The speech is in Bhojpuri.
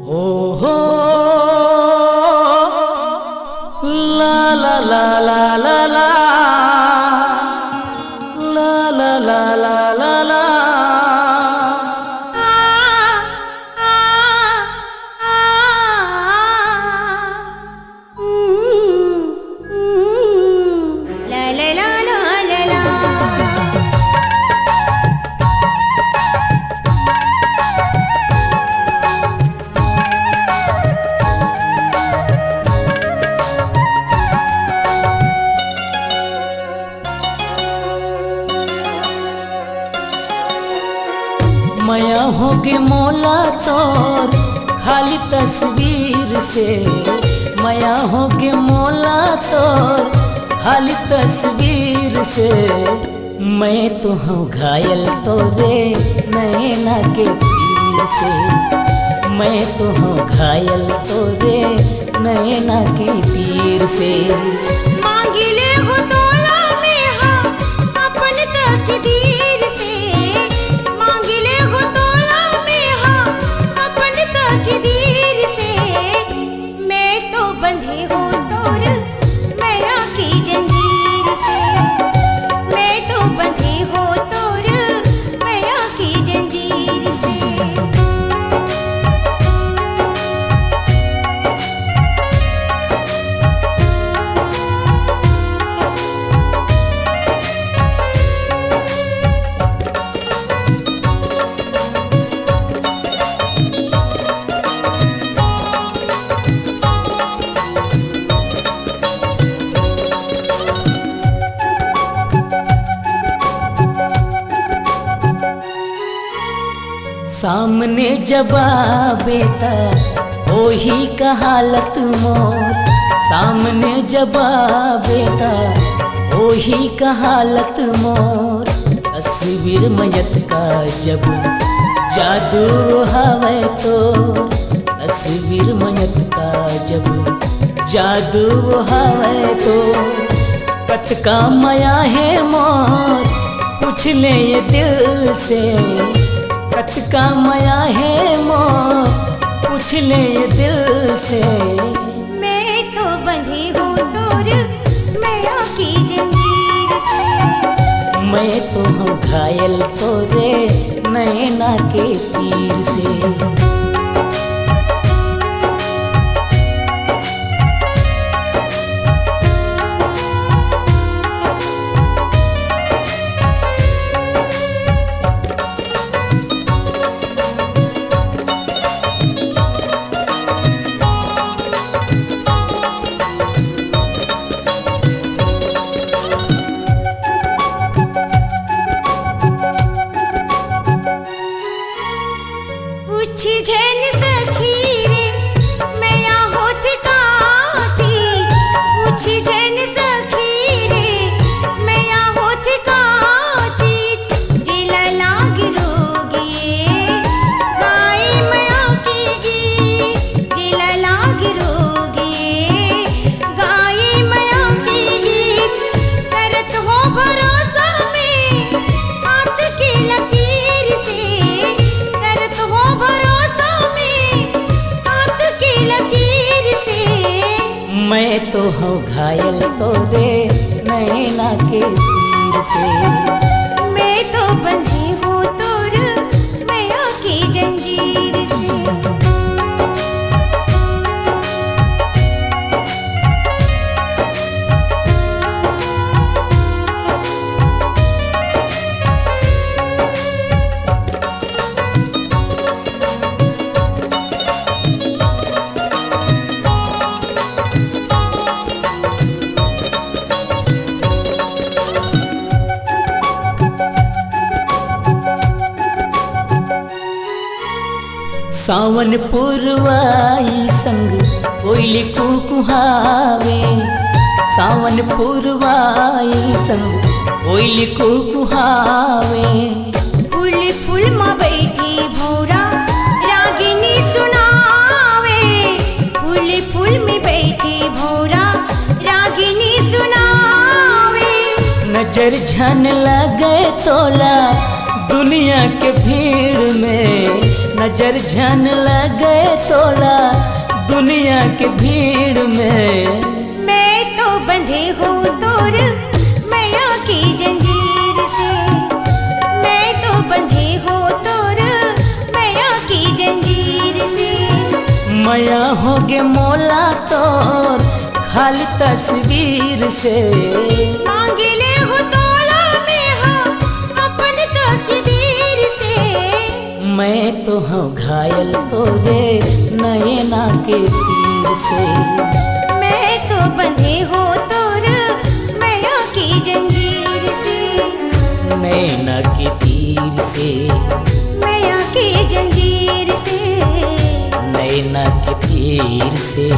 हो ला ला ला ला ला ला ला ला ला ला ला ला मया होगे मौला तोर खाली तस्वीर से, मया होगे मौला तोर खाली तस्वीर से। मैं तो हूँ घायल तोरे नैना के तीर से, मैं तो हूँ घायल तोरे नैना के तीर से। मांगिले हो तोला में हाँ अपन तकदीर से, मांगिले हो तोला में हाँ अपन तकदीर से। मैं तो बंधे हो तोर मैया की जंजीर से, मैं तो बंधे हो तोर मैया की जंजीर से। सामने जवाब बेटा ओही का हालत मोर, सामने जवाब बेटा ओही का हालत मोर। तस्वीर मयत का जब जादू हवे तो, तस्वीर मयत का जब जादू हवे तो। कत का माया है मोर पूछ ले ये दिल से, कत का माया है मोर पूछ ले ये दिल से। मैं तो बंधी हूँ तोर मैया की जंजीर से, मैं तो हूँ घायल तोरे नैना के तीर से। पूछी झैन सखी रे मैया होत काची, पूछी झैन सखी रे मैया होत काची। जिला लाग रोगिए गाय मैया की गी, जिला लाग रोगिए गाय मैया की गी। करत हो भरोसा में हाथ की लकीर से, करत हो भरोसा में हाथ की लकीर से। मैं तो हूँ घायल तोरे नैना के तीर से, मैं तो बंधी हूँ तोर मैया की जंजीर से। सावन पुरवाई संग कोयली कुकुहावे, सावन पुरवाई संग कोयली कुकुहावे। फूल फूल माँ बैठी भौरा रागिनी सुनावे, फूल फूल में बैठी भौरा रागिनी सुनावे। नजर झन लगे तोला दुनिया के भीड़ में, नजर झन लगे तोला दुनिया के भीड़ में। मैं तो बंधे हूँ तोर मैया की जंजीर से, मैं तो बंधे हूँ तोर मैया की जंजीर से। मैया होगे मोला तोर खाली तस्वीर से। मांगिले हो तोला में हाँ अपन तकदीर से। मैं तो हूँ घायल तोरे नैना के तीर से। मैं तो बंधे हो तोर मैया की जंजीर से, नैना के तीर से, मैया की जंजीर से, नैना के तीर से।